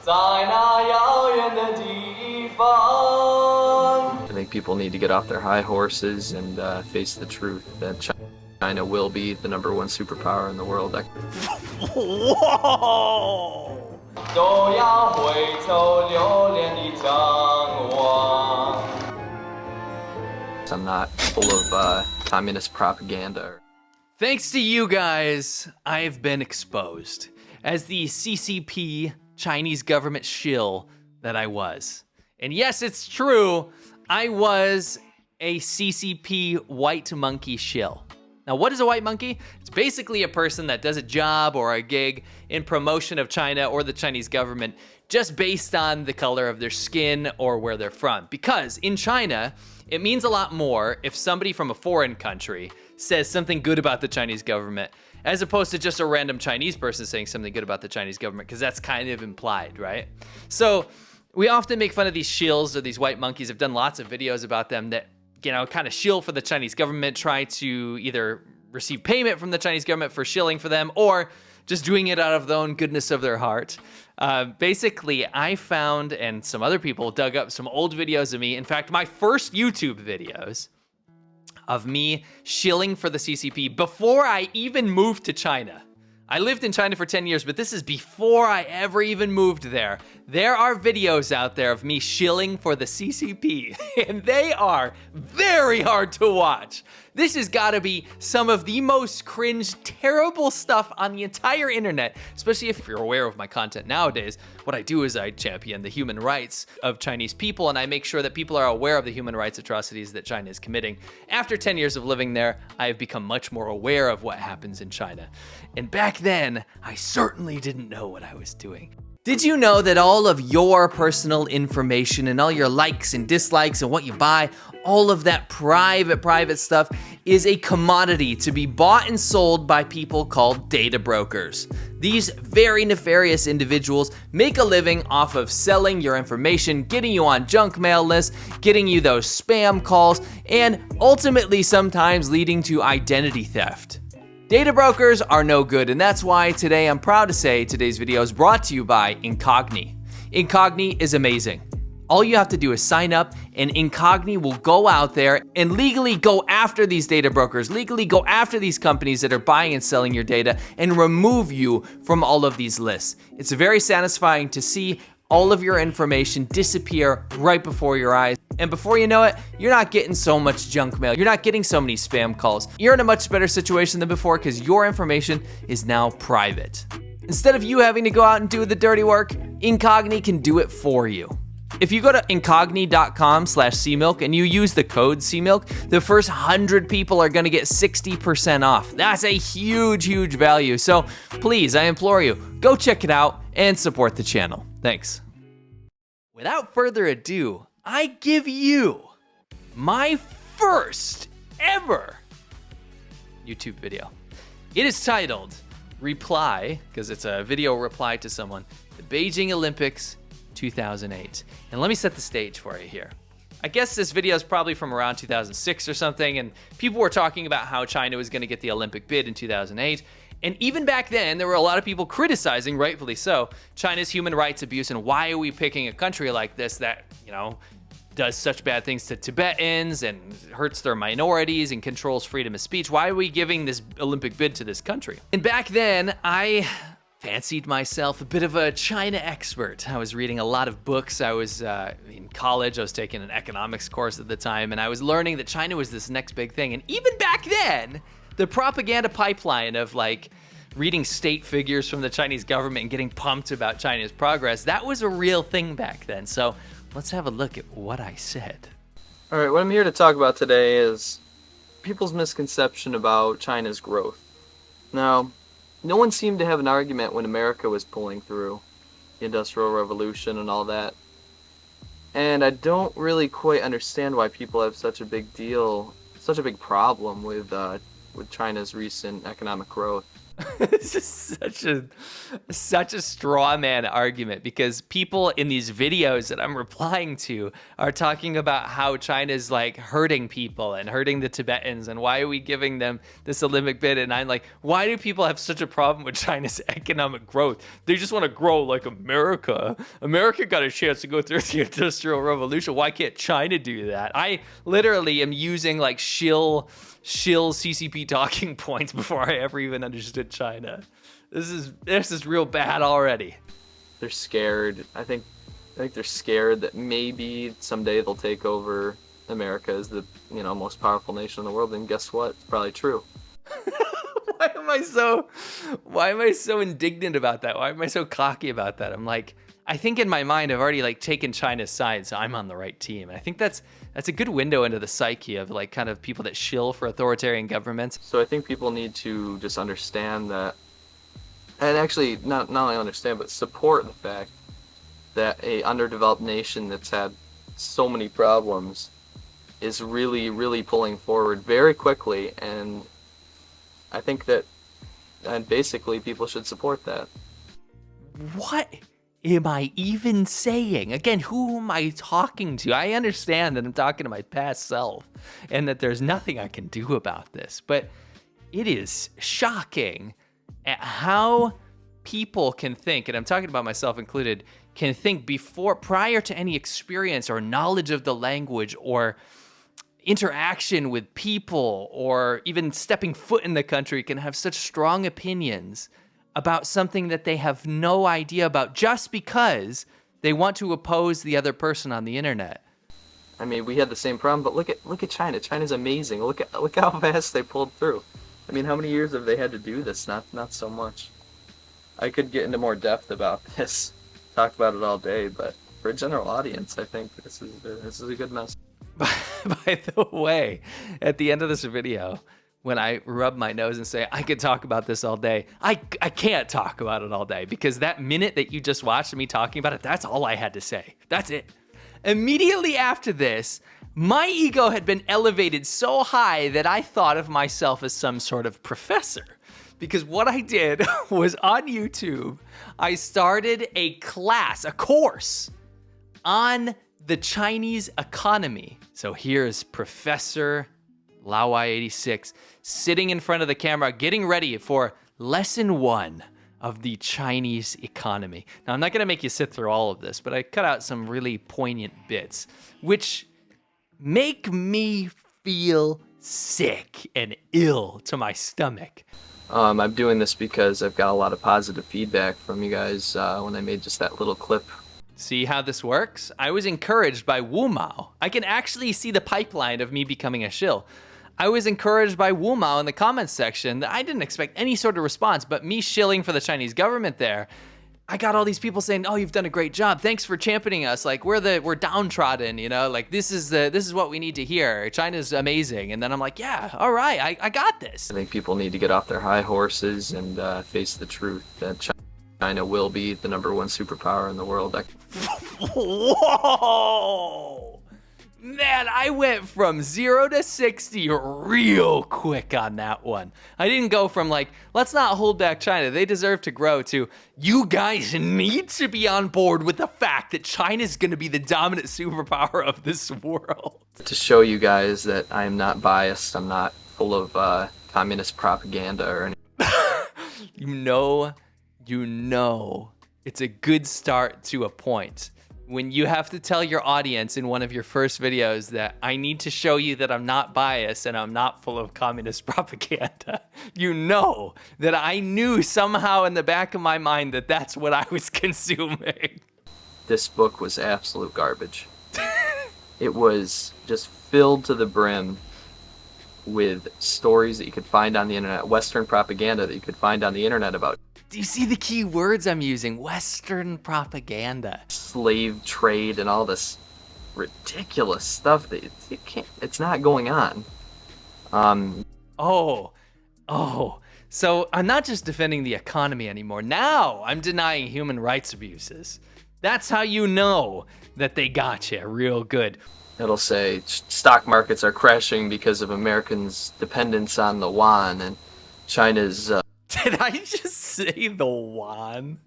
I think people need to get off their high horses and face the truth that China will be the #1 superpower in the world. Whoa! I'm not full of communist propaganda. Thanks to you guys, I've been exposed as the CCP Chinese government shill that I was. And yes, it's true, I was a CCP White Monkey Shill. Now, what is a white monkey? It's basically a person that does a job or a gig in promotion of China or the Chinese government just based on the color of their skin or where they're from. Because in China, it means a lot more if somebody from a foreign country says something good about the Chinese government, as opposed to just a random Chinese person saying something good about the Chinese government, because that's kind of implied, right? So we often make fun of these shills or these white monkeys. I've done lots of videos about them that, you know, kind of shill for the Chinese government, try to either receive payment from the Chinese government for shilling for them or just doing it out of the own goodness of their heart. Basically, I found, and some other people dug up some old videos of me. In fact, my first YouTube videos of me shilling for the CCP before I even moved to China. I lived in China for 10 years, but this is before I ever even moved there. There are videos out there of me shilling for the CCP, and they are very hard to watch. This has got to be some of the most cringe, terrible stuff on the entire internet, especially if you're aware of my content nowadays. What I do is I champion the human rights of Chinese people, and I make sure that people are aware of the human rights atrocities that China is committing. After 10 years of living there, I have become much more aware of what happens in China. And back then, I certainly didn't know what I was doing. Did you know that all of your personal information and all your likes and dislikes and what you buy, all of that private stuff is a commodity to be bought and sold by people called data brokers? These very nefarious individuals make a living off of selling your information, getting you on junk mail lists, getting you those spam calls, and ultimately sometimes leading to identity theft. Data brokers are no good, and that's why today I'm proud to say today's video is brought to you by Incogni. Incogni is amazing. All you have to do is sign up, and Incogni will go out there and legally go after these data brokers, legally go after these companies that are buying and selling your data and remove you from all of these lists. It's very satisfying to see all of your information disappear right before your eyes. And before you know it, you're not getting so much junk mail. You're not getting so many spam calls. You're in a much better situation than before because your information is now private. Instead of you having to go out and do the dirty work, Incogni can do it for you. If you go to incogni.com/cmilk and you use the code CMilk, the first 100 people are gonna get 60% off. That's a huge value. So please, I implore you, go check it out and support the channel. Thanks. Without further ado, I give you my first ever YouTube video. It is titled Reply, because it's a video reply to someone, the Beijing Olympics 2008. And let me set the stage for you here. I guess this video is probably from around 2006 or something, and people were talking about how China was going to get the Olympic bid in 2008. And even back then, there were a lot of people criticizing, rightfully so, China's human rights abuse, and why are we picking a country like this that, you know, does such bad things to Tibetans and hurts their minorities and controls freedom of speech? Why are we giving this Olympic bid to this country? And back then, I fancied myself a bit of a China expert. I was reading a lot of books. I was in college. I was taking an economics course at the time, and I was learning that China was this next big thing. And even back then, the propaganda pipeline of like reading state figures from the Chinese government and getting pumped about China's progress, that was a real thing back then. So let's have a look at what I said. All right, what I'm here to talk about today is people's misconception about China's growth. Now, no one seemed to have an argument when America was pulling through the Industrial Revolution and all that. And I don't really quite understand why people have such a big problem with China's recent economic growth. This is such a straw man argument, because people in these videos that I'm replying to are talking about how China's like hurting people and hurting the Tibetans, and why are we giving them this Olympic bid? And I'm like, why do people have such a problem with China's economic growth? They just want to grow like America. America got a chance to go through the Industrial Revolution. Why can't China do that? I literally am using like shill CCP talking points before I ever even understood China. This is real bad already. They're scared. I think they're scared that maybe someday they'll take over America as the most powerful nation in the world. And guess what? It's probably true. Why am I so indignant about that? Why am I so cocky about that? I'm like, I think in my mind I've already like taken China's side, so I'm on the right team. And I think that's a good window into the psyche of like kind of people that shill for authoritarian governments. So I think people need to just understand that, and actually not only understand but support the fact that a underdeveloped nation that's had so many problems is really, really pulling forward very quickly, and I think that, and basically people should support that. What am I even saying? Again, who am I talking to? I understand that I'm talking to my past self and that there's nothing I can do about this, but it is shocking at how people can think, and I'm talking about myself included, can think prior to any experience or knowledge of the language or interaction with people or even stepping foot in the country, can have such strong opinions about something that they have no idea about just because they want to oppose the other person on the internet. I mean, we had the same problem, but look at China. China's amazing. Look how fast they pulled through. I mean, how many years have they had to do this? Not so much. I could get into more depth about this, talk about it all day, but for a general audience, I think this is a good message. By the way, at the end of this video, when I rub my nose and say, I could talk about this all day, I can't talk about it all day, because that minute that you just watched me talking about it, that's all I had to say. That's it. Immediately after this, my ego had been elevated so high that I thought of myself as some sort of professor. Because what I did was on YouTube, I started a course on the Chinese economy. So here's Professor Laowinner86 sitting in front of the camera, getting ready for lesson 1 of the Chinese economy. Now, I'm not gonna make you sit through all of this, but I cut out some really poignant bits, which make me feel sick and ill to my stomach. I'm doing this because I've got a lot of positive feedback from you guys when I made just that little clip. See how this works? I was encouraged by Wu Mao. I can actually see the pipeline of me becoming a shill. I was encouraged by Wu Mao in the comments section that I didn't expect any sort of response, but me shilling for the Chinese government there, I got all these people saying, "Oh, you've done a great job. Thanks for championing us. Like we're downtrodden, like this is what we need to hear. China's amazing." And then I'm like, "Yeah, all right, I got this." I think people need to get off their high horses and face the truth that China will be the #1 superpower in the world. Whoa! Man, I went from 0 to 60 real quick on that one. I didn't go from like, let's not hold back China, they deserve to grow, to you guys need to be on board with the fact that China's gonna be the dominant superpower of this world. To show you guys that I am not biased, I'm not full of communist propaganda or anything. You know, it's a good start to a point. When you have to tell your audience in one of your first videos that I need to show you that I'm not biased and I'm not full of communist propaganda, you know that I knew somehow in the back of my mind that that's what I was consuming. This book was absolute garbage. It was just filled to the brim with stories that you could find on the internet, Western propaganda that you could find on the internet about. Do you see the key words I'm using? Western propaganda. Slave trade and all this ridiculous stuff that it's not going on. So I'm not just defending the economy anymore. Now I'm denying human rights abuses. That's how you know that they got you real good. It'll say stock markets are crashing because of Americans' dependence on the yuan and China's Did I just say the yuan?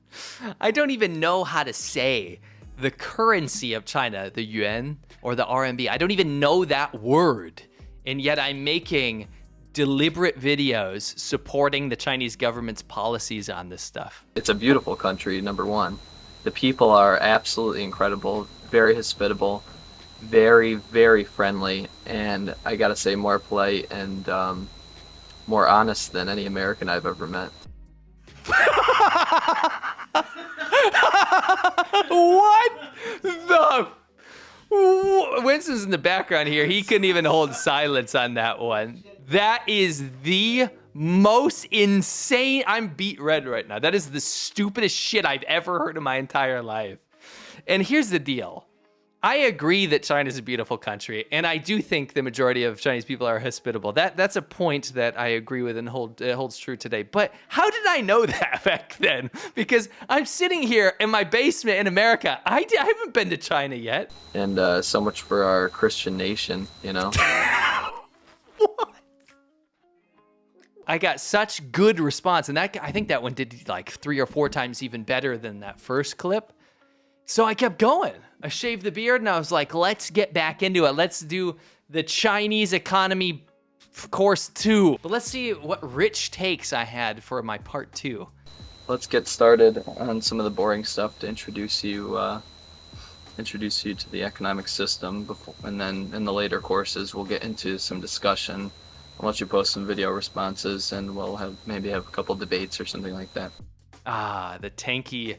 I don't even know how to say the currency of China, the yuan or the RMB. I don't even know that word. And yet I'm making deliberate videos supporting the Chinese government's policies on this stuff. It's a beautiful country, number one. The people are absolutely incredible, very hospitable, very, very friendly, and I gotta say more polite and more honest than any American I've ever met. What the? Winston's in the background here. He couldn't even hold silence on that one. That is the most insane. I'm beat red right now. That is the stupidest shit I've ever heard in my entire life. And here's the deal. I agree that China's a beautiful country, and I do think the majority of Chinese people are hospitable. That's a point that I agree with and holds true today. But how did I know that back then? Because I'm sitting here in my basement in America. I haven't been to China yet. And so much for our Christian nation, you know? What? I got such good response, and I think that one did like 3 or 4 times even better than that first clip. So I kept going. I shaved the beard and I was like, let's get back into it. Let's do the Chinese economy course 2. But let's see what rich takes I had for my part 2. Let's get started on some of the boring stuff to introduce you to the economic system, and then in the later courses we'll get into some discussion. I'll let you post some video responses, and we'll maybe have a couple debates or something like that. Ah, the tanky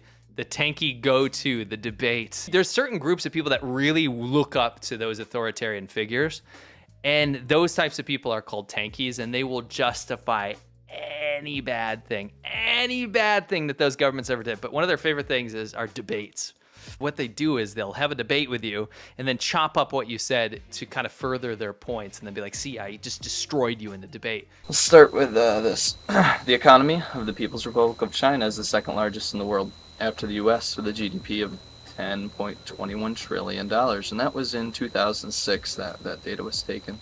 go-to, the debates. There's certain groups of people that really look up to those authoritarian figures, and those types of people are called tankies, and they will justify any bad thing that those governments ever did. But one of their favorite things are debates. What they do is they'll have a debate with you and then chop up what you said to kind of further their points, and then be like, see, I just destroyed you in the debate. Let's start with this. The economy of the People's Republic of China is the second largest in the world, after the U.S., with a GDP of $10.21 trillion, and that was in 2006 that data was taken.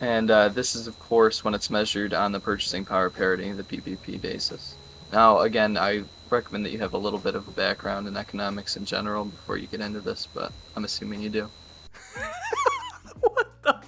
And this is, of course, when it's measured on the purchasing power parity, the PPP basis. Now, again, I recommend that you have a little bit of a background in economics in general before you get into this, but I'm assuming you do. What the?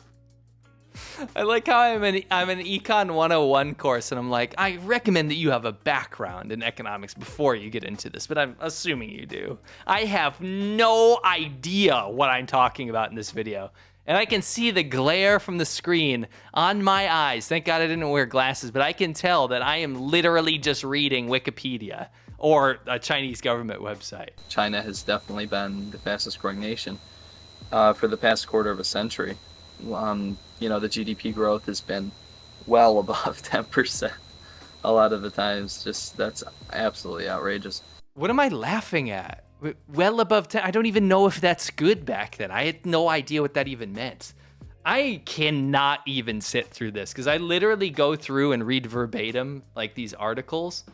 I like how I'm an Econ 101 course, and I'm like, I recommend that you have a background in economics before you get into this, but I'm assuming you do. I have no idea what I'm talking about in this video, and I can see the glare from the screen on my eyes. Thank God I didn't wear glasses, but I can tell that I am literally just reading Wikipedia or a Chinese government website. China has definitely been the fastest growing nation for the past quarter of a century. The GDP growth has been well above 10% a lot of the times. That's absolutely outrageous. What am I laughing at? Well above 10. I don't even know if that's good back then. I had no idea what that even meant. I cannot even sit through this because I literally go through and read verbatim like these articles,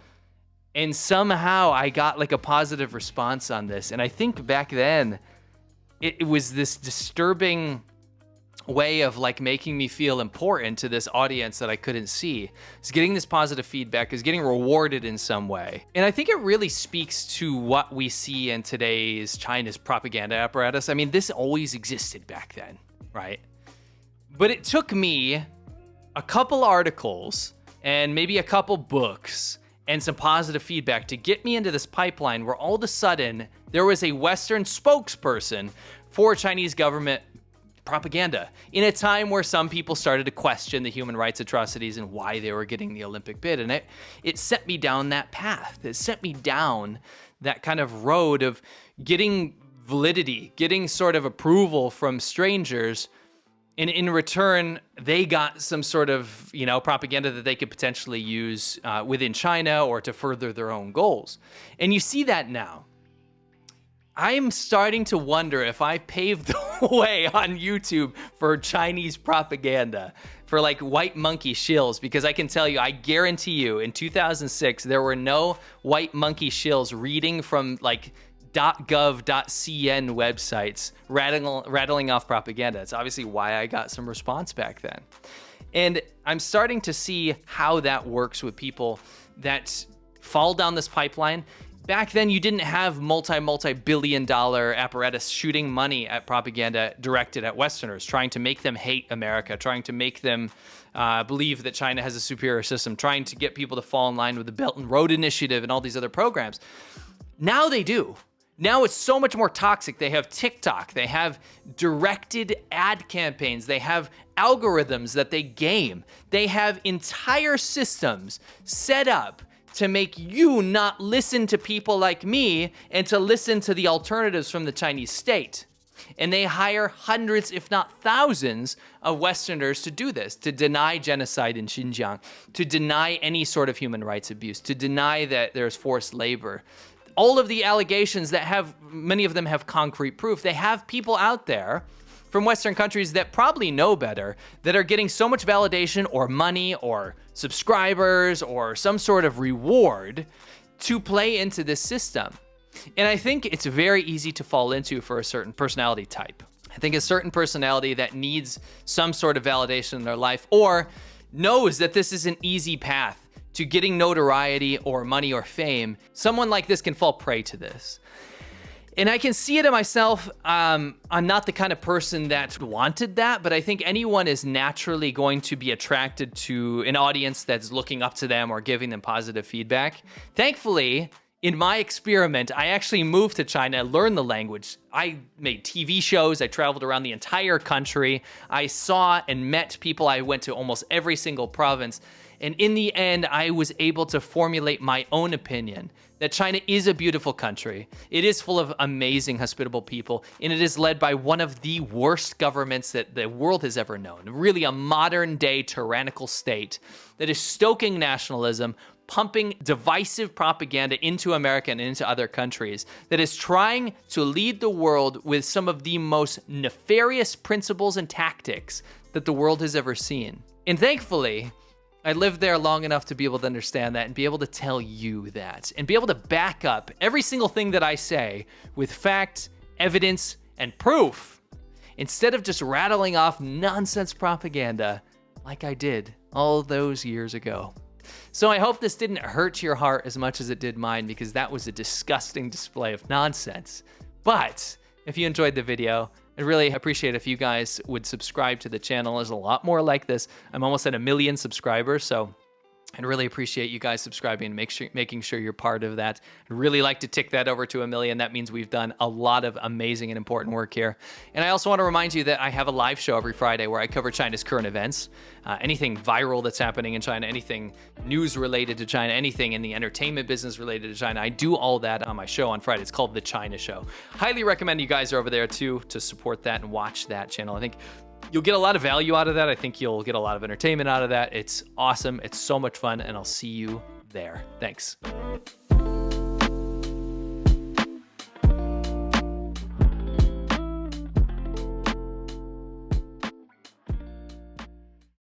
and somehow I got like a positive response on this. And I think back then it was this disturbing way of like making me feel important to this audience that I couldn't see. Is getting this positive feedback, is getting rewarded in some way. And I think it really speaks to what we see in today's China's propaganda apparatus. I mean, this always existed back then, right? But it took me a couple articles and maybe a couple books and some positive feedback to get me into this pipeline where all of a sudden there was a Western spokesperson for Chinese government propaganda in a time where some people started to question the human rights atrocities and why they were getting the Olympic bid. And it sent me down that path. It sent me down that kind of road of getting validity, getting sort of approval from strangers. And in return, they got some sort of, propaganda that they could potentially use within China or to further their own goals. And you see that now. I'm starting to wonder if I paved the way on YouTube for Chinese propaganda, for like White Monkey Shills, because I can tell you, I guarantee you, in 2006, there were no White Monkey Shills reading from like .gov.cn websites rattling off propaganda. It's obviously why I got some response back then. And I'm starting to see how that works with people that fall down this pipeline. Back then, you didn't have multi-billion dollar apparatus shooting money at propaganda directed at Westerners, trying to make them hate America, trying to make them believe that China has a superior system, trying to get people to fall in line with the Belt and Road Initiative and all these other programs. Now they do. Now it's so much more toxic. They have TikTok. They have directed ad campaigns. They have algorithms that they game. They have entire systems set up to make you not listen to people like me and to listen to the alternatives from the Chinese state. And they hire hundreds, if not thousands, of Westerners to do this, to deny genocide in Xinjiang, to deny any sort of human rights abuse, to deny that there's forced labor. All of the allegations that many of them have concrete proof. They have people out there from Western countries that probably know better, that are getting so much validation or money or subscribers or some sort of reward to play into this system. And I think it's very easy to fall into for a certain personality type. I think a certain personality that needs some sort of validation in their life or knows that this is an easy path to getting notoriety or money or fame, someone like this can fall prey to this. And I can see it in myself. I'm not the kind of person that wanted that, but I think anyone is naturally going to be attracted to an audience that's looking up to them or giving them positive feedback. Thankfully, in my experiment, I actually moved to China, learned the language. I made TV shows. I traveled around the entire country. I saw and met people. I went to almost every single province. And in the end, I was able to formulate my own opinion that China is a beautiful country. It is full of amazing, hospitable people, and it is led by one of the worst governments that the world has ever known. Really a modern-day tyrannical state that is stoking nationalism, pumping divisive propaganda into America and into other countries, that is trying to lead the world with some of the most nefarious principles and tactics that the world has ever seen. And thankfully, I lived there long enough to be able to understand that and be able to tell you that and be able to back up every single thing that I say with fact, evidence, and proof instead of just rattling off nonsense propaganda like I did all those years ago. So I hope this didn't hurt your heart as much as it did mine, because that was a disgusting display of nonsense. But if you enjoyed the video, I'd really appreciate if you guys would subscribe to the channel. There's a lot more like this. I'm almost at 1 million subscribers, so I'd really appreciate you guys subscribing and making sure you're part of that. I'd really like to tick that over to 1 million. That means we've done a lot of amazing and important work here. And I also want to remind you that I have a live show every Friday where I cover China's current events, anything viral that's happening in China, anything news related to China, anything in the entertainment business related to China. I do all that on my show on Friday. It's called The China Show. Highly recommend you guys are over there too to support that and watch that channel. I think you'll get a lot of value out of that. I think you'll get a lot of entertainment out of that. It's awesome. It's so much fun, and I'll see you there. Thanks.